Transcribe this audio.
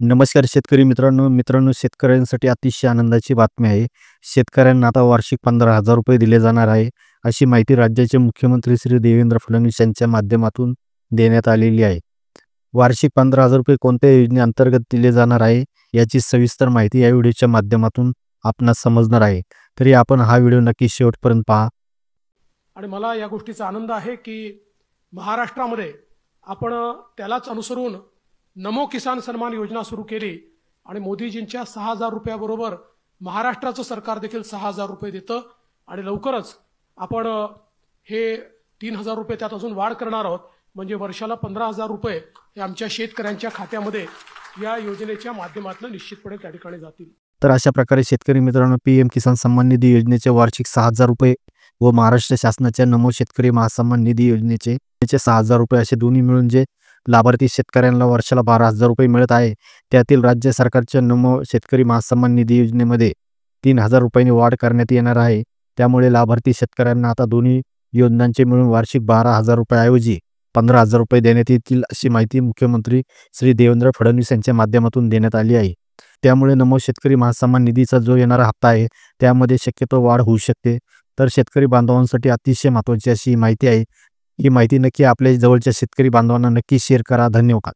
नमस्कार शेतकरी मित्रांनो, शेतकऱ्यांसाठी अतिशय आनंदाची बातमी आहे. शेतकऱ्यांना आता वार्षिक ₹15,000 दिले जाणार आहे. अशी माहिती राज्याचे मुख्यमंत्री श्री देवेंद्र फडणवीस यांच्या माध्यमातून देण्यात आलेली आहे. वार्षिक ₹15,000 कोणत्या योजनेअंतर्गत दिले जाणार आहे, याची सविस्तर माहिती या व्हिडिओच्या माध्यमातून आपणास समजणार आहे. तरी आपण हा व्हिडिओ नक्की शेवटपर्यंत पहा. आणि मला या गोष्टीचा आनंद आहे की महाराष्ट्रामध्ये आपण त्यालाच अनुसरून नमो किसान सन्मान योजना सुरू केली आणि मोदीजींच्या 6,000 रुपयाबरोबर महाराष्ट्राचं सरकार देखील 6,000 रुपये देतं आणि लवकरच आपण हे 3,000 रुपये त्यात अजून वाढ करणार आहोत. म्हणजे वर्षाला 15,000 रुपये हे आमच्या शेतकऱ्यांच्या खात्यामध्ये या योजनेच्या माध्यमातून निश्चितपणे त्या ठिकाणी जातील. तर अशा प्रकारे शेतकरी मित्रांनो, पीएम किसान सन्मान निधी योजनेचे वार्षिक 6,000 रुपये व महाराष्ट्र शासनाच्या नमो शेतकरी महासन्मान निधी योजनेचे 6,000 रुपये असे दोन्ही मिळून जे लाभार्थी शेतकऱ्यांना वर्षाला 12,000 रुपये मिळत आहे, त्यातील राज्य सरकारच्या नमो शेतकरी महासन्मान निधी योजनेमध्ये 3,000 रुपयांनी वाढ करण्यात येणार आहे. त्यामुळे लाभार्थी शेतकऱ्यांना आता दोन्ही योजनांचे मिळून वार्षिक 12,000 रुपयाऐवजी 15,000 रुपये देण्यात येतील, अशी माहिती मुख्यमंत्री श्री देवेंद्र फडणवीस यांच्या माध्यमातून देण्यात आली आहे. त्यामुळे नमो शेतकरी महासन्मान निधीचा जो येणारा हप्ता आहे, त्यामध्ये शक्यतो वाढ होऊ शकते. तर शेतकरी बांधवांसाठी अतिशय महत्त्वाची अशी माहिती आहे. ही माहिती नक्की आपल्या जवळच्या शेतकरी बांधवांना नक्की शेअर करा. धन्यवाद.